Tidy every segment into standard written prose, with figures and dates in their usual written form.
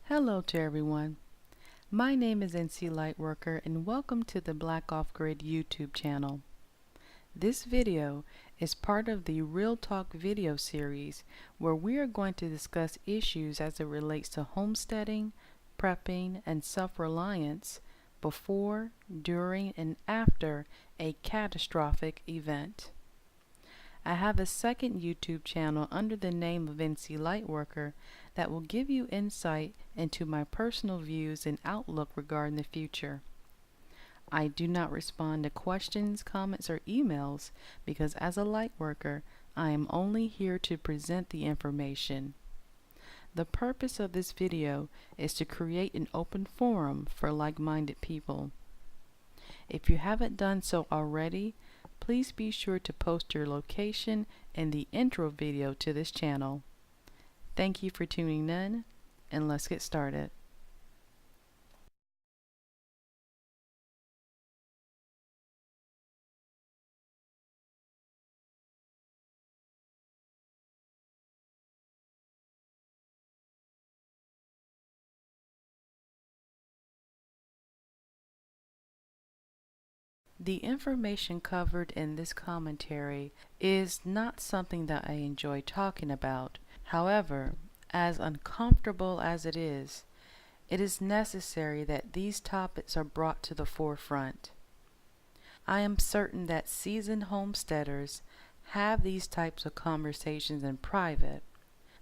Hello to everyone. My name is NC Lightworker and welcome to the Black Off Grid YouTube channel. This video is part of the Real Talk video series where we are going to discuss issues as it relates to homesteading, prepping, and self-reliance before, during, and after a catastrophic event. I have a second YouTube channel under the name of NC Lightworker that will give you insight into my personal views and outlook regarding the future. I do not respond to questions, comments, or emails because as a lightworker, I am only here to present the information. The purpose of this video is to create an open forum for like-minded people. If you haven't done so already, please be sure to post your location in the intro video to this channel. Thank you for tuning in, and let's get started. The information covered in this commentary is not something that I enjoy talking about. However, as uncomfortable as it is necessary that these topics are brought to the forefront. I am certain that seasoned homesteaders have these types of conversations in private.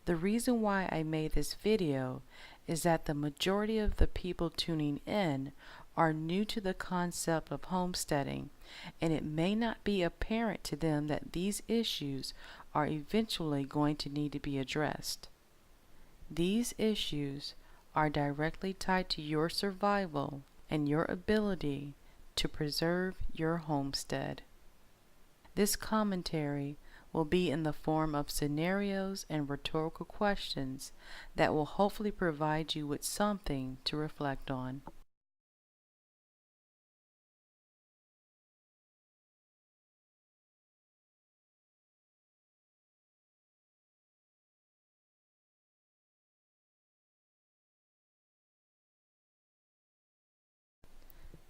The reason why I made this video is that the majority of the people tuning in are new to the concept of homesteading, and it may not be apparent to them that these issues are eventually going to need to be addressed. These issues are directly tied to your survival and your ability to preserve your homestead. This commentary will be in the form of scenarios and rhetorical questions that will hopefully provide you with something to reflect on.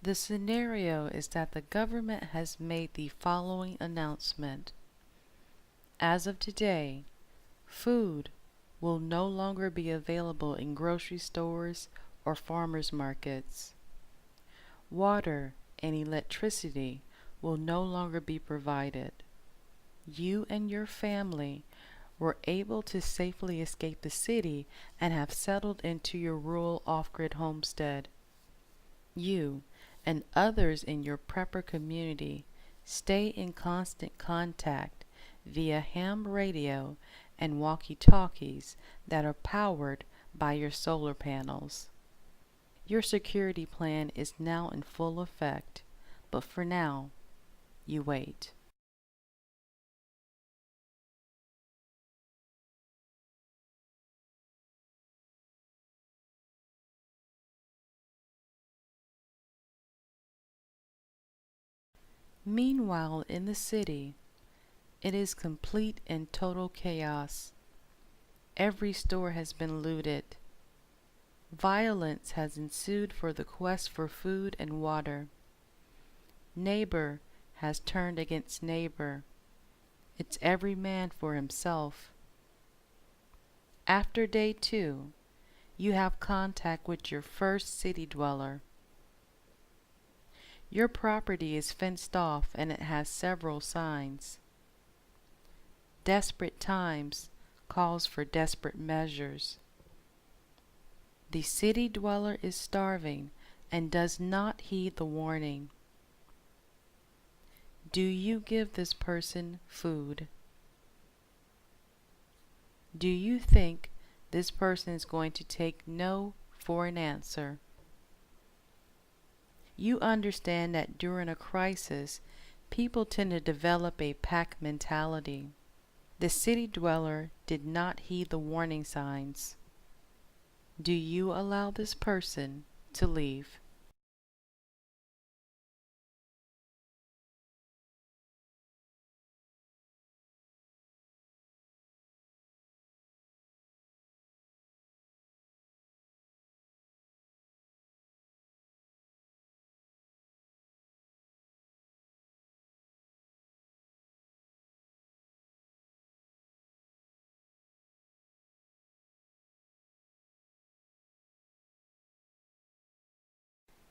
The scenario is that the government has made the following announcement. As of today, food will no longer be available in grocery stores or farmers markets. Water and electricity will no longer be provided. You and your family were able to safely escape the city and have settled into your rural off-grid homestead. You and others in your prepper community stay in constant contact via ham radio and walkie-talkies that are powered by your solar panels. Your security plan is now in full effect, but for now, you wait. Meanwhile, in the city, it is complete and total chaos. Every store has been looted. Violence has ensued for the quest for food and water. Neighbor has turned against neighbor. It's every man for himself. After day 2, you have contact with your first city dweller. Your property is fenced off and it has several signs. Desperate times calls for desperate measures. The city dweller is starving and does not heed the warning. Do you give this person food? Do you think this person is going to take no for an answer? You understand that during a crisis, people tend to develop a pack mentality. The city dweller did not heed the warning signs. Do you allow this person to leave?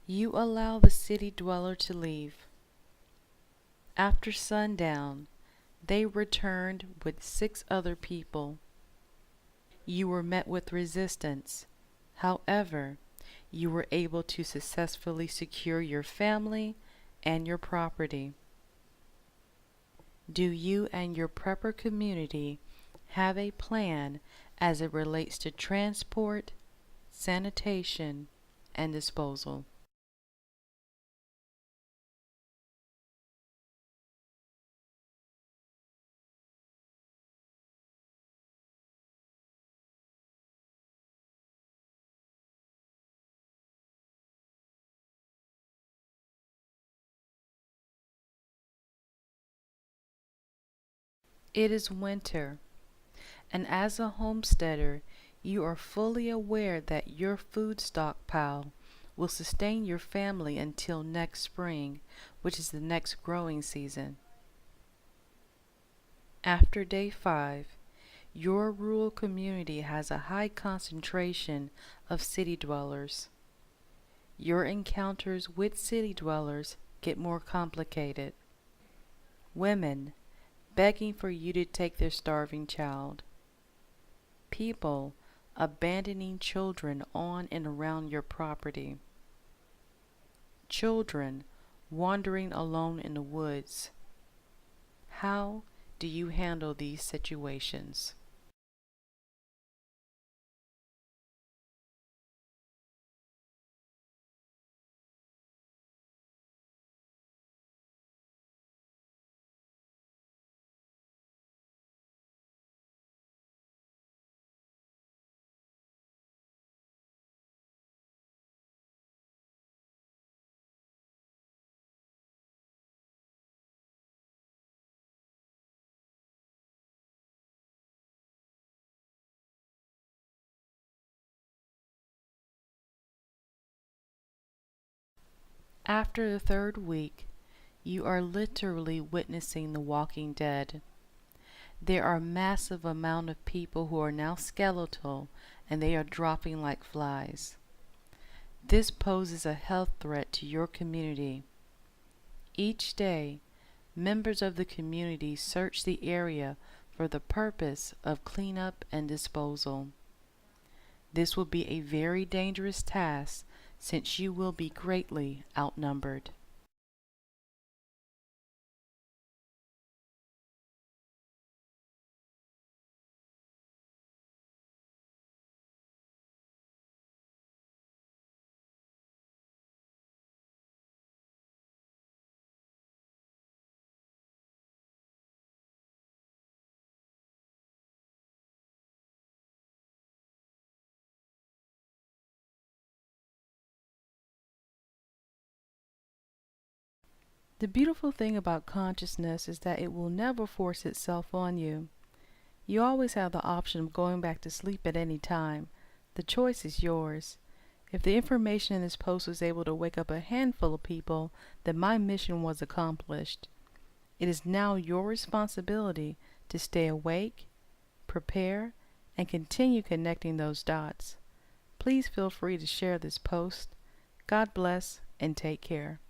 You allow the city dweller to leave. After sundown, they returned with 6 other people. You were met with resistance. However, you were able to successfully secure your family and your property. Do you and your prepper community have a plan as it relates to transport, sanitation, and disposal? It is winter, and as a homesteader, you are fully aware that your food stockpile will sustain your family until next spring, which is the next growing season. After day 5, your rural community has a high concentration of city dwellers. Your encounters with city dwellers get more complicated. Women begging for you to take their starving child. People abandoning children on and around your property. Children wandering alone in the woods. How do you handle these situations? After the 3rd week, you are literally witnessing the walking dead. There are a massive amount of people who are now skeletal and they are dropping like flies. This poses a health threat to your community. Each day, members of the community search the area for the purpose of cleanup and disposal. This will be a very dangerous task since you will be greatly outnumbered. The beautiful thing about consciousness is that it will never force itself on you. You always have the option of going back to sleep at any time. The choice is yours. If the information in this post was able to wake up a handful of people, then my mission was accomplished. It is now your responsibility to stay awake, prepare, and continue connecting those dots. Please feel free to share this post. God bless and take care.